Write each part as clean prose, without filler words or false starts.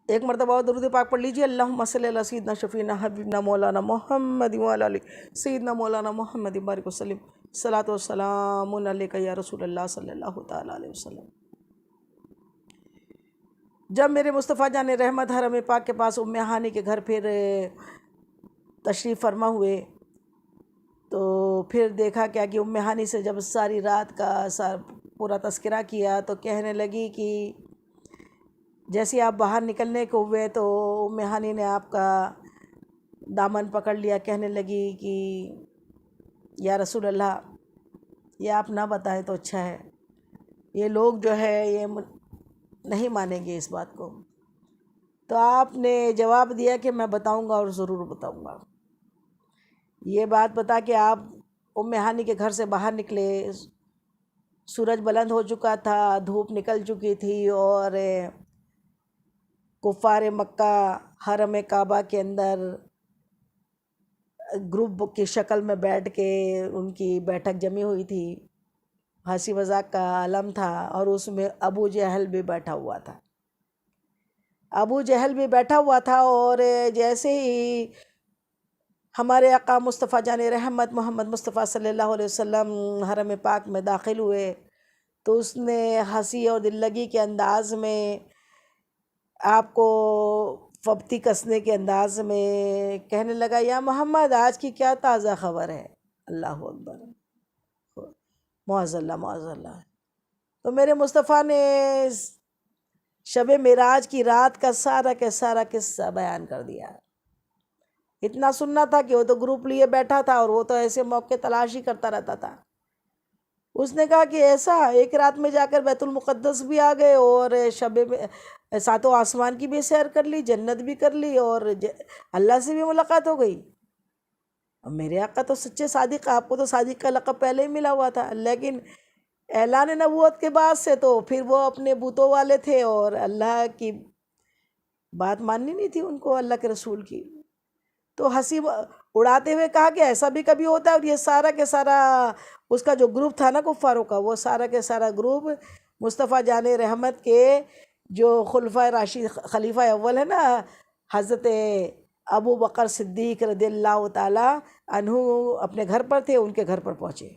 ایک مرتبہ اور درود پاک پڑھ لیجیے، اللہم صلی علی سیدنا شفینا حبیبنا مولانا محمد وعلی سیدنا مولانا محمد بارک وسلم، صلاۃ والسلام علیک یا رسول اللہ صلی اللہ تعالیٰ علیہ وسلم۔ جب میرے مصطفیٰ جان رحمت حرم پاک کے پاس ام ہانی کے گھر پھر تشریف فرما ہوئے تو پھر دیکھا کیا کہ ام ہانی سے جب ساری رات کا پورا تذکرہ کیا تو کہنے لگی کہ جیسے آپ باہر نکلنے کو ہوئے تو ام ہانی نے آپ کا دامن پکڑ لیا، کہنے لگی کہ یا رسول اللہ یہ آپ نہ بتائیں تو اچھا ہے، یہ لوگ جو ہے یہ نہیں مانیں گے اس بات کو۔ تو آپ نے جواب دیا کہ میں بتاؤں گا اور ضرور بتاؤں گا۔ یہ بات بتا کہ آپ ام ہانی کے گھر سے باہر نکلے، سورج بلند ہو چکا تھا، دھوپ نکل چکی تھی، اور کفار مکہ حرم کعبہ کے اندر گروپ کی شکل میں بیٹھ کے ان کی بیٹھک جمی ہوئی تھی، ہنسی مذاق کا عالم تھا، اور اس میں ابو جہل بھی بیٹھا ہوا تھا۔ ابو جہل بھی بیٹھا ہوا تھا، اور جیسے ہی ہمارے آقا مصطفیٰ جان رحمت محمد مصطفیٰ صلی اللہ علیہ وسلم حرم پاک میں داخل ہوئے تو اس نے ہنسی اور دل لگی کے انداز میں آپ کو فبتی کسنے کے انداز میں کہنے لگا، یا محمد آج کی کیا تازہ خبر ہے؟ اللہ اکبر، معاذ اللہ معاذ اللہ۔ تو میرے مصطفیٰ نے شب معراج کی رات کا سارا قصہ بیان کر دیا۔ اتنا سننا تھا کہ وہ تو گروپ لیے بیٹھا تھا اور وہ تو ایسے موقع تلاش ہی کرتا رہتا تھا۔ اس نے کہا کہ ایسا ایک رات میں جا کر بیت المقدس بھی آ گئے، اور ساتوں آسمان کی بھی سیر کر لی، جنت بھی کر لی، اور اللہ سے بھی ملاقات ہو گئی۔ میرے آقا تو سچے صادق، آپ کو تو صادق کا لقب پہلے ہی ملا ہوا تھا، لیکن اعلان نبوت کے بعد سے تو پھر وہ اپنے بتوں والے تھے اور اللہ کی بات ماننی نہیں تھی ان کو، اللہ کے رسول کی۔ تو ہنسی اڑاتے ہوئے کہا کہ ایسا بھی کبھی ہوتا ہے، اور یہ سارا کے سارا اس کا جو گروپ تھا نا کفاروں کا، وہ سارا کے سارا گروپ مصطفیٰ جان رحمت کے جو خلفۂ راشد خلیفہ اول ہے نا، حضرت ابو بکر صدیق رضی اللہ تعالیٰ عنہ اپنے گھر پر تھے، ان کے گھر پر پہنچے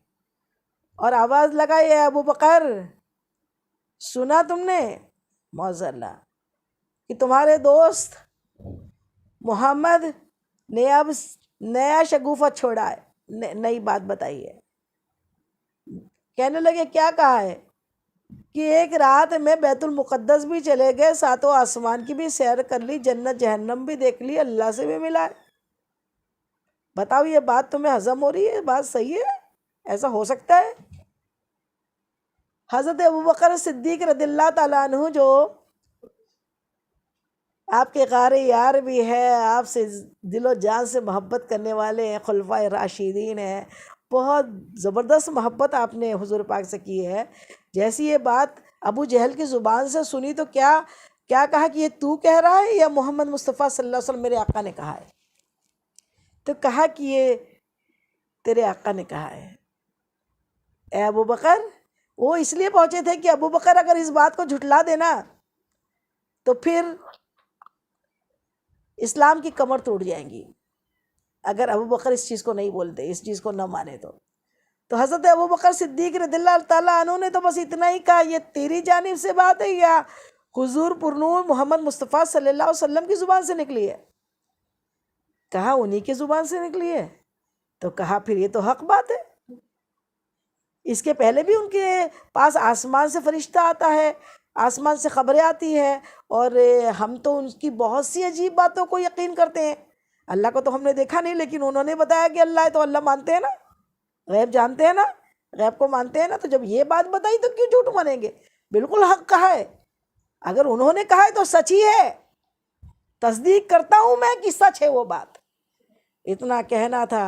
اور آواز لگائی، اے ابو بکر سنا تم نے معاذ اللہ کہ تمہارے دوست محمد نے اب نیا شگوفہ چھوڑا ہے، نئی بات بتائی ہے۔ کہنے لگے کیا کہا ہے؟ کہ ایک رات میں بیت المقدس بھی چلے گئے، ساتوں آسمان کی بھی سیر کر لی، جنت جہنم بھی دیکھ لی، اللہ سے بھی ملا ہے۔ بتاؤ یہ بات تمہیں ہضم ہو رہی ہے؟ بات صحیح ہے؟ ایسا ہو سکتا ہے؟ حضرت ابوبکر صدیق رضی اللہ تعالیٰ عنہ جو آپ کے غار یار بھی ہے، آپ سے دل و جان سے محبت کرنے والے ہیں، خلفائے راشدین ہیں، بہت زبردست محبت آپ نے حضور پاک سے کی ہے۔ جیسی یہ بات ابو جہل کی زبان سے سنی تو کیا کہا کہ یہ تو کہہ رہا ہے یا محمد مصطفیٰ صلی اللہ علیہ وسلم میرے آقا نے کہا ہے؟ تو کہا کہ یہ تیرے آقا نے کہا ہے اے ابو بکر۔ وہ اس لیے پہنچے تھے کہ ابو بکر اگر اس بات کو جھٹلا دینا تو پھر اسلام کی کمر ٹوٹ جائیں گی، اگر ابو بکر اس چیز کو نہیں بولتے، اس چیز کو نہ مانے تو حضرت ابو بکر صدیق رضی اللہ تعالیٰ عنہ نے تو بس اتنا ہی کہا، یہ تیری جانب سے بات ہے یا حضور پرنور محمد مصطفیٰ صلی اللہ علیہ وسلم کی زبان سے نکلی ہے؟ کہا انہی کی زبان سے نکلی ہے۔ تو کہا پھر یہ تو حق بات ہے، اس کے پہلے بھی ان کے پاس آسمان سے فرشتہ آتا ہے، آسمان سے خبریں آتی ہیں، اور ہم تو ان کی بہت سی عجیب باتوں کو یقین کرتے ہیں۔ اللہ کو تو ہم نے دیکھا نہیں، لیکن انہوں نے بتایا کہ اللہ ہے، تو اللہ مانتے ہیں نا، غیب جانتے ہیں نا، غیب کو مانتے ہیں نا، تو جب یہ بات بتائی تو کیوں جھوٹ مانیں گے؟ بالکل حق کہا ہے، اگر انہوں نے کہا ہے تو سچ ہی ہے، تصدیق کرتا ہوں میں کہ سچ ہے وہ بات۔ اتنا کہنا تھا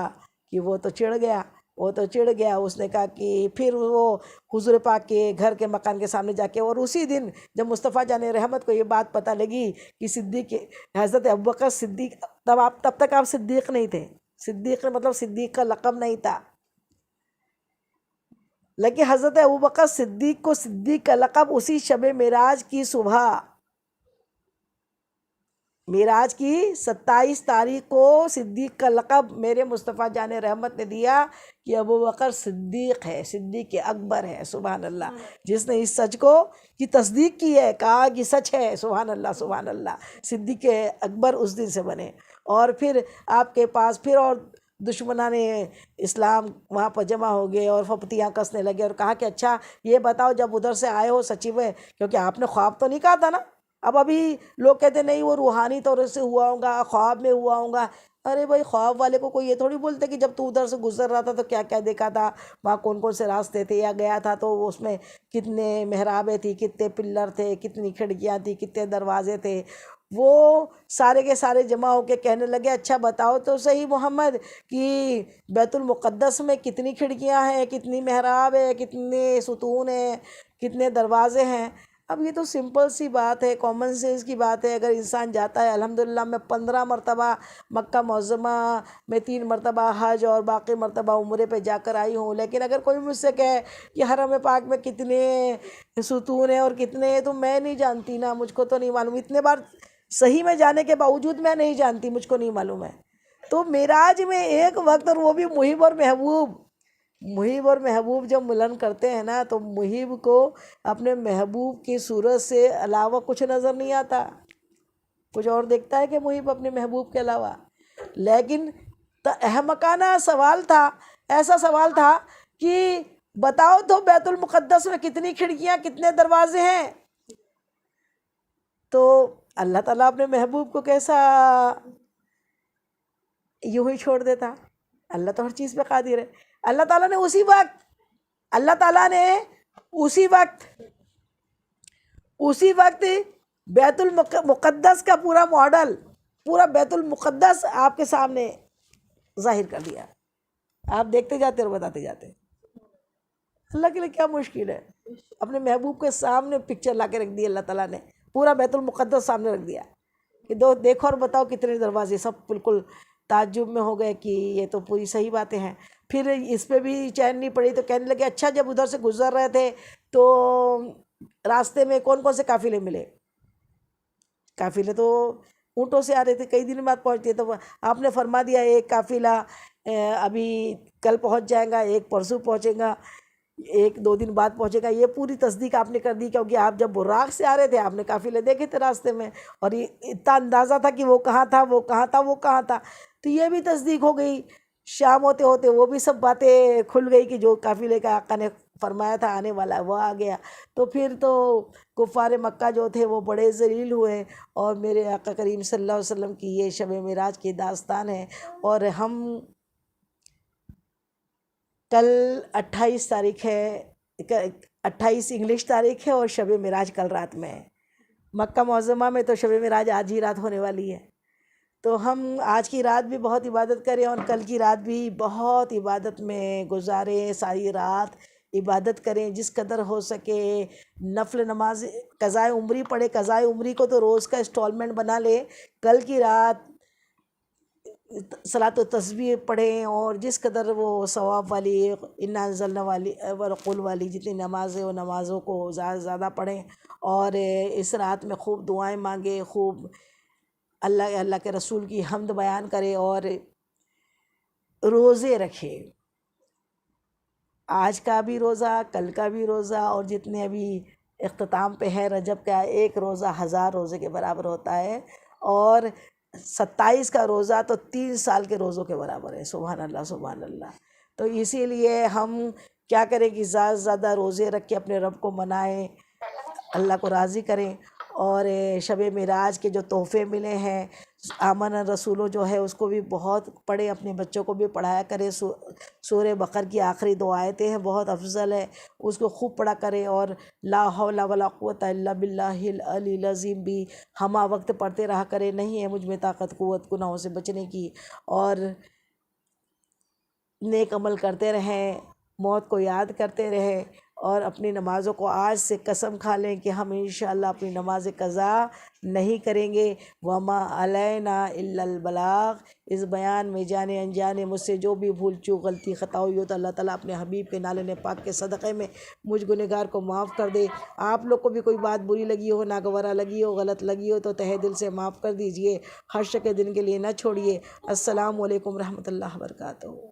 کہ وہ تو چڑ گیا، اس نے کہا کہ پھر وہ حضور پاک کے گھر کے مکان کے سامنے جا کے، اور اسی دن جب مصطفیٰ جان رحمت کو یہ بات پتہ لگی کہ صدیق حضرت ابوبکر صدیق، تب تک آپ صدیق نہیں تھے، صدیق مطلب صدیق کا لقب نہیں تھا، لیکن حضرت ابوبکر صدیق کو صدیق کا لقب اسی شب معراج کی صبح معراج کی 27 تاریخ کو صدیق کا لقب میرے مصطفیٰ جان رحمت نے دیا کہ ابوبکر صدیق ہے، صدیق اکبر ہے، سبحان اللہ، جس نے اس سچ کو کی تصدیق کی ہے، کہا کہ سچ ہے، سبحان اللہ سبحان اللہ، صدیق اکبر اس دن سے بنے۔ اور پھر آپ کے پاس پھر اور دشمنان اسلام وہاں پر جمع ہو گئے اور پھپتیاں کسنے لگے اور کہا کہ اچھا یہ بتاؤ جب ادھر سے آئے ہو سچی میں، کیونکہ آپ نے خواب تو نہیں کہا تھا نا، ابھی لوگ کہتے نہیں وہ روحانی طور سے ہوا ہوں گا، خواب میں ہوا ہوں گا۔ ارے بھائی خواب والے کو کوئی یہ تھوڑی بولتے کہ جب تو ادھر سے گزر رہا تھا تو کیا کیا دیکھا تھا، وہاں کون کون سے راستے تھے، یا گیا تھا تو اس میں کتنے محرابیں تھی، کتنے پلر تھے، کتنی کھڑکیاں تھی، کتنے دروازے تھے۔ وہ سارے کے سارے جمع ہو کے کہنے لگے اچھا بتاؤ تو صحیح محمد کہ بیت المقدس میں کتنی کھڑکیاں ہیں، کتنی محراب ہے، کتنے ستون ہیں، کتنے دروازے ہیں۔ اب یہ تو سمپل سی بات ہے، کامن سینس کی بات ہے، اگر انسان جاتا ہے الحمدللہ میں 15 مرتبہ مکہ معظمہ میں 3 مرتبہ حج اور باقی مرتبہ عمرے پہ جا کر آئی ہوں، لیکن اگر کوئی مجھ سے کہے کہ حرم پاک میں کتنے ستون ہیں اور کتنے ہیں تو میں نہیں جانتی نا، مجھ کو تو نہیں معلوم، اتنے بار صحیح میں جانے کے باوجود میں نہیں جانتی، مجھ کو نہیں معلوم ہے۔ تو معراج میں ایک وقت، اور وہ بھی محب اور محبوب، محب اور محبوب جب ملن کرتے ہیں نا تو محب کو اپنے محبوب کی صورت سے علاوہ کچھ نظر نہیں آتا، کچھ اور دیکھتا ہے کہ محب اپنے محبوب کے علاوہ۔ لیکن احمقانہ سوال تھا، ایسا سوال تھا کہ بتاؤ تو بیت المقدس میں کتنی کھڑکیاں، کتنے دروازے ہیں؟ تو اللہ تعالیٰ اپنے محبوب کو کیسا یوں ہی چھوڑ دیتا؟ اللہ تو ہر چیز پہ قادر ہے۔ اللہ تعالیٰ نے اسی وقت بیت المقدس کا پورا ماڈل، پورا بیت المقدس آپ کے سامنے ظاہر کر دیا، آپ دیکھتے جاتے اور بتاتے جاتے۔ اللہ کے لیے کیا مشکل ہے، اپنے محبوب کے سامنے پکچر لا کے رکھ دی اللہ تعالیٰ نے، پورا بیت المقدس سامنے رکھ دیا کہ دیکھو اور بتاؤ کتنے دروازے، سب بالکل تعجب میں ہو گئے کہ یہ تو پوری صحیح باتیں ہیں۔ پھر اس پہ بھی چین نہیں پڑی تو کہنے لگے اچھا جب ادھر سے گزر رہے تھے تو راستے میں کون کون سے قافلے ملے؟ قافلے تو اونٹوں سے آ رہے تھے، کئی دن بعد پہنچتے، تو آپ نے فرما دیا ایک قافلہ ابھی کل پہنچ جائے گا، ایک پرسوں پہنچے گا، ایک 2 دن بعد پہنچے گا۔ یہ پوری تصدیق آپ نے کر دی، کیونکہ آپ جب براق سے آ رہے تھے آپ نے قافلے دیکھے تھے راستے میں، اور یہ اتنا اندازہ تھا کہ وہ کہاں تھا، وہ کہاں تھا، وہ کہاں تھا، تو یہ بھی تصدیق ہو گئی۔ شام ہوتے ہوتے وہ بھی سب باتیں کھل گئی کہ جو قافلے کا آقا نے فرمایا تھا آنے والا ہے وہ آ گیا۔ تو پھر تو کفار مکہ جو تھے وہ بڑے ذلیل ہوئے، اور میرے آقا کریم صلی اللہ علیہ وسلم کی یہ شب معراج کی داستان ہے۔ اور ہم کل 28 تاریخ ہے، 28 انگلش تاریخ ہے، اور شب معراج کل رات میں ہے۔ مکہ معظمہ میں تو شب معراج آج ہی رات ہونے والی ہے، تو ہم آج کی رات بھی بہت عبادت کریں اور کل کی رات بھی بہت عبادت میں گزاریں، ساری رات عبادت کریں، جس قدر ہو سکے نفل نماز، قضائے عمری پڑھے، قضائے عمری کو تو روز کا انسٹالمنٹ بنا لے، کل کی رات صلاۃ و تسبیح پڑھیں، اور جس قدر وہ ثواب والی، انا انزلنا والی ورقل والی جتنی نمازیں وہ نمازوں کو زیادہ سے زیادہ پڑھیں، اور اس رات میں خوب دعائیں مانگیں، خوب اللہ کے رسول کی حمد بیان کرے، اور روزے رکھے، آج کا بھی روزہ، کل کا بھی روزہ، اور جتنے ابھی اختتام پہ ہے رجب کا، ایک روزہ 1000 روزے کے برابر ہوتا ہے، اور 27 کا روزہ تو 3 سال کے روزوں کے برابر ہے، سبحان اللہ سبحان اللہ۔ تو اسی لیے ہم کیا کریں کہ زیادہ سے زیادہ روزے رکھ کے اپنے رب کو منائیں، اللہ کو راضی کریں، اور شب معراج کے جو تحفے ملے ہیں، آمن الرسول جو ہے اس کو بھی بہت پڑھیں، اپنے بچوں کو بھی پڑھایا کریں، سورہ بقرہ کی آخری 2 آیتیں ہیں، بہت افضل ہے، اس کو خوب پڑھا کریں، اور لا حول ولا قوت الا باللہ العلی العظیم بھی ہمہ وقت پڑھتے رہا کریں، نہیں ہے مجھ میں طاقت قوت گناہوں سے بچنے کی، اور نیک عمل کرتے رہیں، موت کو یاد کرتے رہیں، اور اپنی نمازوں کو آج سے قسم کھا لیں کہ ہم انشاءاللہ اپنی نماز قضا نہیں کریں گے۔ وما علینا الا البلاغ۔ اس بیان میں جانے انجانے مجھ سے جو بھی بھول چوک غلطی خطا ہوئی ہو تو اللہ تعالیٰ اپنے حبیب کے نالے پاک کے صدقے میں مجھ گنہگار کو معاف کر دے۔ آپ لوگ کو بھی کوئی بات بری لگی ہو، ناگوارہ لگی ہو، غلط لگی ہو تو تہہ دل سے معاف کر دیجئے، حشر کے دن کے لیے نہ چھوڑیے۔ السلام علیکم ورحمۃ اللہ وبرکاتہ۔